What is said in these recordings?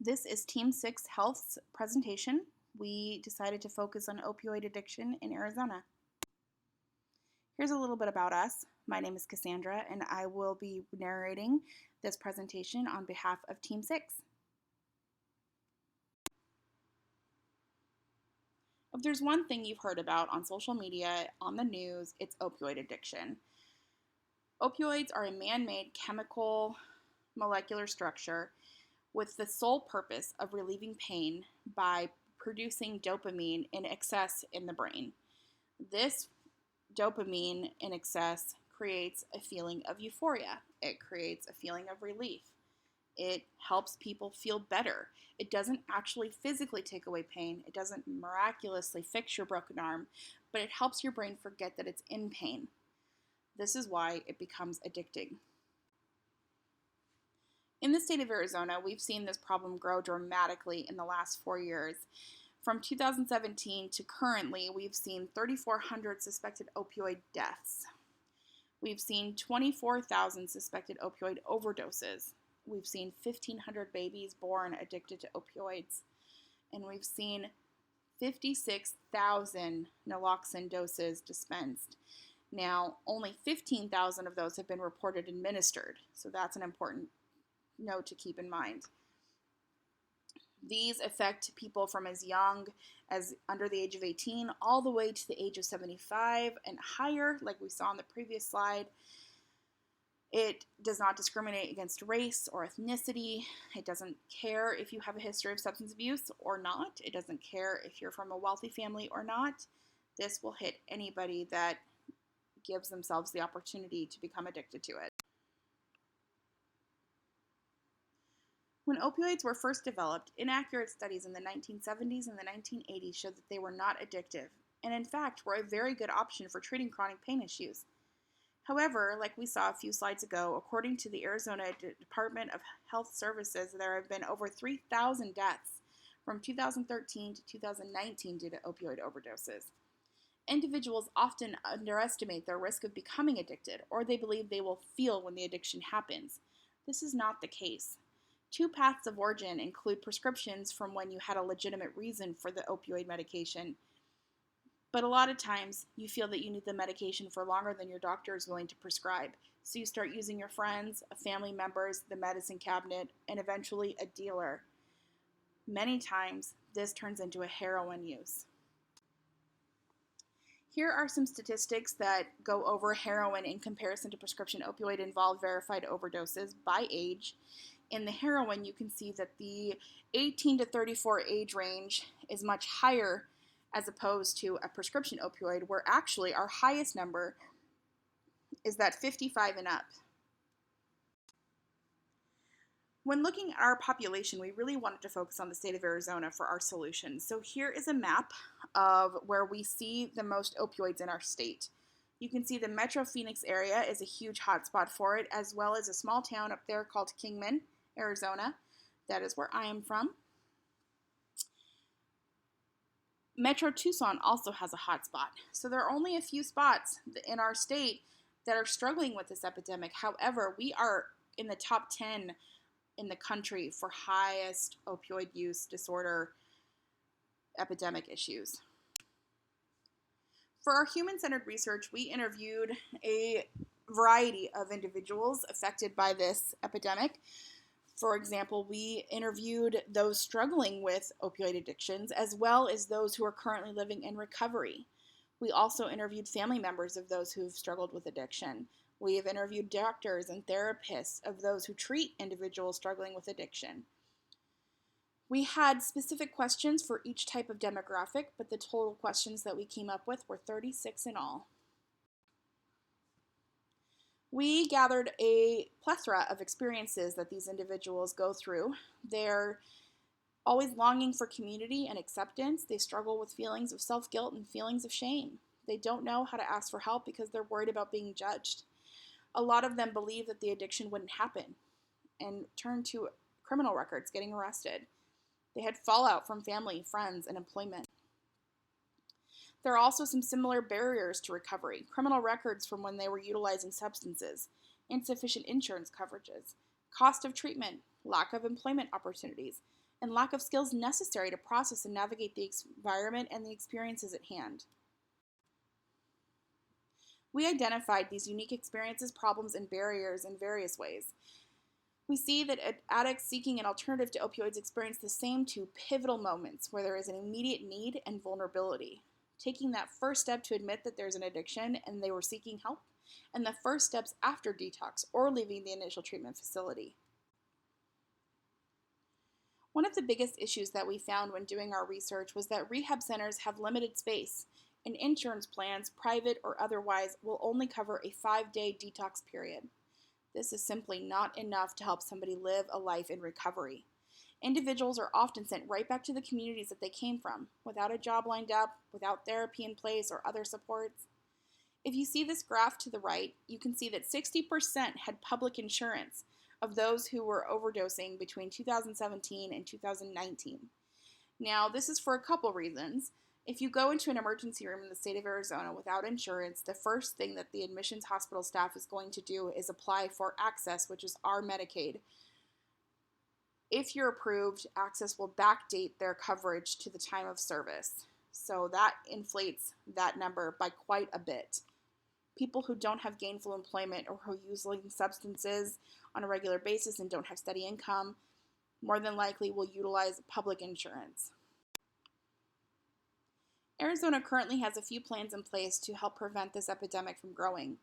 This is Team 6 Health's presentation. We decided to focus on opioid addiction in Arizona. Here's a little bit about us. My name is Cassandra, and I will be narrating this presentation on behalf of Team 6. If there's one thing you've heard about on social media, on the news, it's opioid addiction. Opioids are a man-made chemical molecular structure with the sole purpose of relieving pain by producing dopamine in excess in the brain. This dopamine in excess creates a feeling of euphoria. It creates a feeling of relief. It helps people feel better. It doesn't actually physically take away pain. It doesn't miraculously fix your broken arm, but it helps your brain forget that it's in pain. This is why it becomes addicting. In the state of Arizona, we've seen this problem grow dramatically in the last 4 years. From 2017 to currently, we've seen 3,400 suspected opioid deaths. We've seen 24,000 suspected opioid overdoses. We've seen 1,500 babies born addicted to opioids. And we've seen 56,000 naloxone doses dispensed. Now, only 15,000 of those have been reported administered, so that's an important note to keep in mind. These affect people from as young as under the age of 18 all the way to the age of 75 and higher, like we saw on the previous slide. It does not discriminate against race or ethnicity. It doesn't care if you have a history of substance abuse or not. It doesn't care if you're from a wealthy family or not. This will hit anybody that gives themselves the opportunity to become addicted to it. When opioids were first developed, inaccurate studies in the 1970s and the 1980s showed that they were not addictive, and in fact were a very good option for treating chronic pain issues. However, like we saw a few slides ago, according to the Arizona Department of Health Services, there have been over 3,000 deaths from 2013 to 2019 due to opioid overdoses. Individuals often underestimate their risk of becoming addicted, or they believe they will feel when the addiction happens. This is not the case. Two paths of origin include prescriptions from when you had a legitimate reason for the opioid medication, but a lot of times you feel that you need the medication for longer than your doctor is willing to prescribe, so you start using your friends, family members, the medicine cabinet, and eventually a dealer. Many times this turns into a heroin use. Here are some statistics that go over heroin in comparison to prescription opioid-involved verified overdoses by age. In the heroin, you can see that the 18 to 34 age range is much higher as opposed to a prescription opioid, where actually our highest number is that 55 and up. When looking at our population, we really wanted to focus on the state of Arizona for our solution. So here is a map of where we see the most opioids in our state. You can see the Metro Phoenix area is a huge hotspot for it, as well as a small town up there called Kingman, Arizona. That is where I am from. Metro Tucson also has a hotspot. So there are only a few spots in our state that are struggling with this epidemic. However, we are in the top 10 in the country for highest opioid use disorder epidemic issues. For our human-centered research, we interviewed a variety of individuals affected by this epidemic. For example, we interviewed those struggling with opioid addictions, as well as those who are currently living in recovery. We also interviewed family members of those who've struggled with addiction. We have interviewed doctors and therapists of those who treat individuals struggling with addiction. We had specific questions for each type of demographic, but the total questions that we came up with were 36 in all. We gathered a plethora of experiences that these individuals go through. They're always longing for community and acceptance. They struggle with feelings of self-guilt and feelings of shame. They don't know how to ask for help because they're worried about being judged. A lot of them believe that the addiction wouldn't happen and turn to criminal records, getting arrested. They had fallout from family, friends, and employment. There are also some similar barriers to recovery: criminal records from when they were utilizing substances, insufficient insurance coverages, cost of treatment, lack of employment opportunities, and lack of skills necessary to process and navigate the environment and the experiences at hand. We identified these unique experiences, problems, and barriers in various ways. We see that addicts seeking an alternative to opioids experience the same two pivotal moments where there is an immediate need and vulnerability. Taking that first step to admit that there's an addiction and they were seeking help, and the first steps after detox or leaving the initial treatment facility. One of the biggest issues that we found when doing our research was that rehab centers have limited space, and insurance plans, private or otherwise, will only cover a 5-day detox period. This is simply not enough to help somebody live a life in recovery. Individuals are often sent right back to the communities that they came from, without a job lined up, without therapy in place or other supports. If you see this graph to the right, you can see that 60% had public insurance of those who were overdosing between 2017 and 2019. Now, this is for a couple reasons. If you go into an emergency room in the state of Arizona without insurance, the first thing that the admissions hospital staff is going to do is apply for Access, which is our Medicaid. If you're approved, Access will backdate their coverage to the time of service. So that inflates that number by quite a bit. People who don't have gainful employment or who use substances on a regular basis and don't have steady income more than likely will utilize public insurance. Arizona currently has a few plans in place to help prevent this epidemic from growing.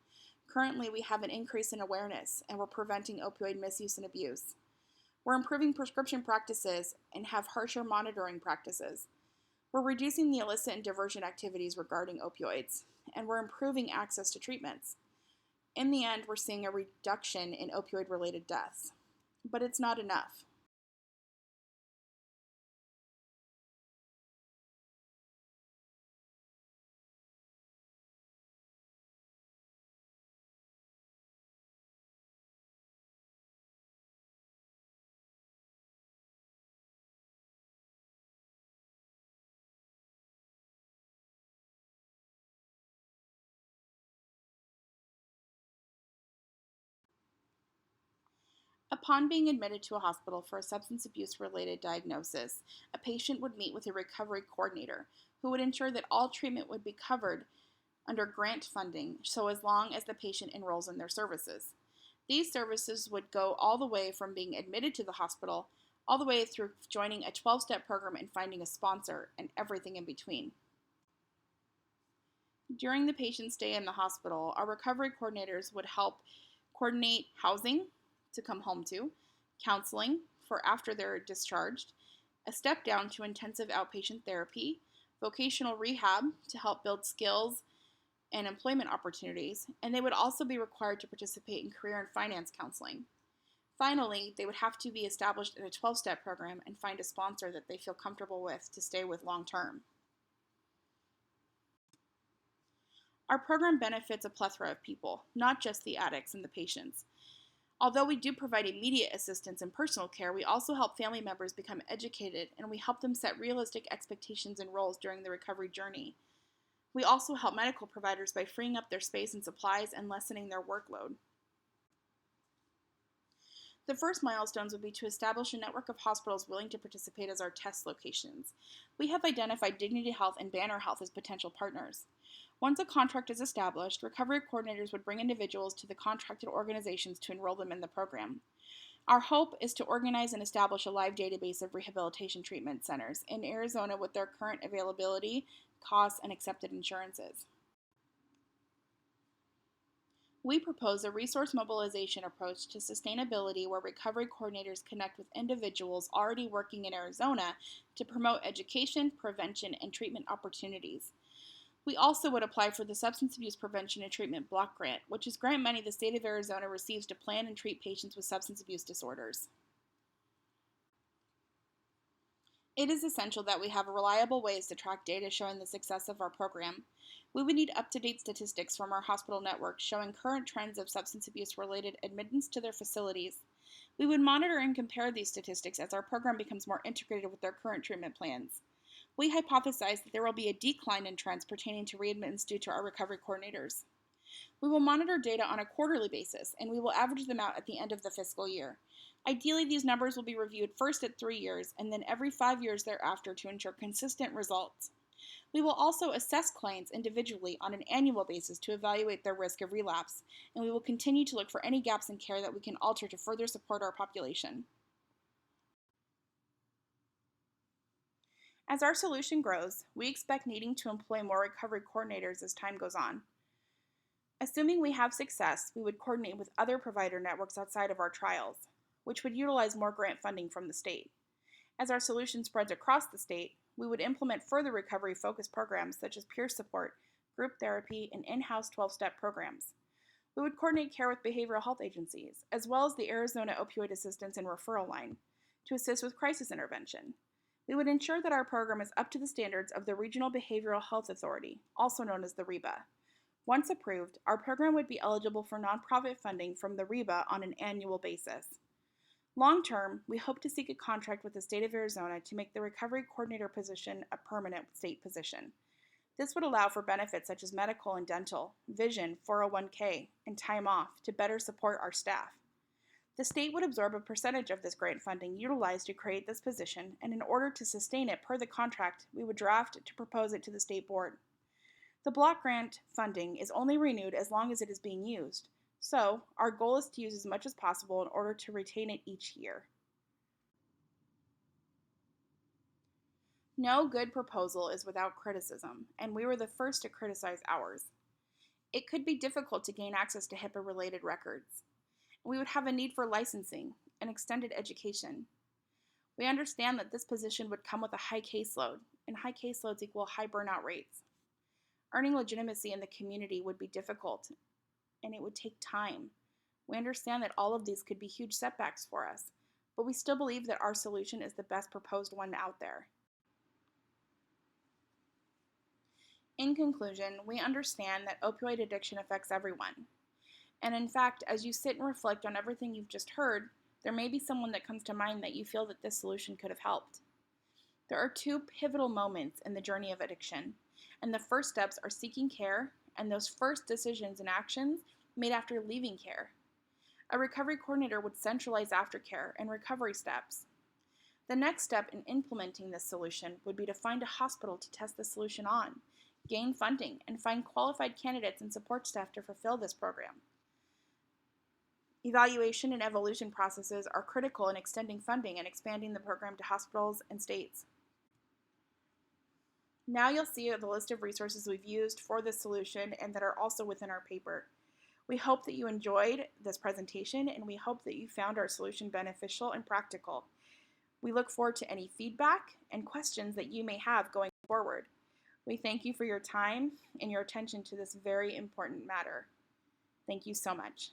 Currently, we have an increase in awareness, and we're preventing opioid misuse and abuse. We're improving prescription practices and have harsher monitoring practices. We're reducing the illicit and diversion activities regarding opioids, and we're improving access to treatments. In the end, we're seeing a reduction in opioid-related deaths. But it's not enough. Upon being admitted to a hospital for a substance abuse-related diagnosis, a patient would meet with a recovery coordinator who would ensure that all treatment would be covered under grant funding, so as long as the patient enrolls in their services. These services would go all the way from being admitted to the hospital, all the way through joining a 12-step program and finding a sponsor, and everything in between. During the patient's stay in the hospital, our recovery coordinators would help coordinate housing to come home to, counseling for after they're discharged, a step down to intensive outpatient therapy, vocational rehab to help build skills and employment opportunities, and they would also be required to participate in career and finance counseling. Finally, they would have to be established in a 12-step program and find a sponsor that they feel comfortable with to stay with long term. Our program benefits a plethora of people, not just the addicts and the patients. Although we do provide immediate assistance and personal care, we also help family members become educated, and we help them set realistic expectations and roles during the recovery journey. We also help medical providers by freeing up their space and supplies and lessening their workload. The first milestones would be to establish a network of hospitals willing to participate as our test locations. We have identified Dignity Health and Banner Health as potential partners. Once a contract is established, recovery coordinators would bring individuals to the contracted organizations to enroll them in the program. Our hope is to organize and establish a live database of rehabilitation treatment centers in Arizona with their current availability, costs, and accepted insurances. We propose a resource mobilization approach to sustainability where recovery coordinators connect with individuals already working in Arizona to promote education, prevention, and treatment opportunities. We also would apply for the Substance Abuse Prevention and Treatment Block Grant, which is grant money the state of Arizona receives to plan and treat patients with substance abuse disorders. It is essential that we have reliable ways to track data showing the success of our program. We would need up-to-date statistics from our hospital network showing current trends of substance abuse-related admittance to their facilities. We would monitor and compare these statistics as our program becomes more integrated with their current treatment plans. We hypothesize that there will be a decline in trends pertaining to readmittance due to our recovery coordinators. We will monitor data on a quarterly basis, and we will average them out at the end of the fiscal year. Ideally, these numbers will be reviewed first at 3 years and then every 5 years thereafter to ensure consistent results. We will also assess clients individually on an annual basis to evaluate their risk of relapse, and we will continue to look for any gaps in care that we can alter to further support our population. As our solution grows, we expect needing to employ more recovery coordinators as time goes on. Assuming we have success, we would coordinate with other provider networks outside of our trials, which would utilize more grant funding from the state. As our solution spreads across the state, we would implement further recovery-focused programs such as peer support, group therapy, and in-house 12-step programs. We would coordinate care with behavioral health agencies, as well as the Arizona Opioid Assistance and Referral Line, to assist with crisis intervention. We would ensure that our program is up to the standards of the Regional Behavioral Health Authority, also known as the REBA. Once approved, our program would be eligible for nonprofit funding from the REBA on an annual basis. Long term, we hope to seek a contract with the state of Arizona to make the recovery coordinator position a permanent state position. This would allow for benefits such as medical and dental, vision, 401k, and time off to better support our staff. The state would absorb a percentage of this grant funding utilized to create this position, and in order to sustain it per the contract, we would draft to propose it to the state board. The block grant funding is only renewed as long as it is being used, so our goal is to use as much as possible in order to retain it each year. No good proposal is without criticism, and we were the first to criticize ours. It could be difficult to gain access to HIPAA-related records. We would have a need for licensing and extended education. We understand that this position would come with a high caseload, and high caseloads equal high burnout rates. Earning legitimacy in the community would be difficult, and it would take time. We understand that all of these could be huge setbacks for us, but we still believe that our solution is the best proposed one out there. In conclusion, we understand that opioid addiction affects everyone. And in fact, as you sit and reflect on everything you've just heard, there may be someone that comes to mind that you feel that this solution could have helped. There are two pivotal moments in the journey of addiction, and the first steps are seeking care and those first decisions and actions made after leaving care. A recovery coordinator would centralize aftercare and recovery steps. The next step in implementing this solution would be to find a hospital to test the solution on, gain funding, and find qualified candidates and support staff to fulfill this program. Evaluation and evolution processes are critical in extending funding and expanding the program to hospitals and states. Now you'll see the list of resources we've used for this solution and that are also within our paper. We hope that you enjoyed this presentation, and we hope that you found our solution beneficial and practical. We look forward to any feedback and questions that you may have going forward. We thank you for your time and your attention to this very important matter. Thank you so much.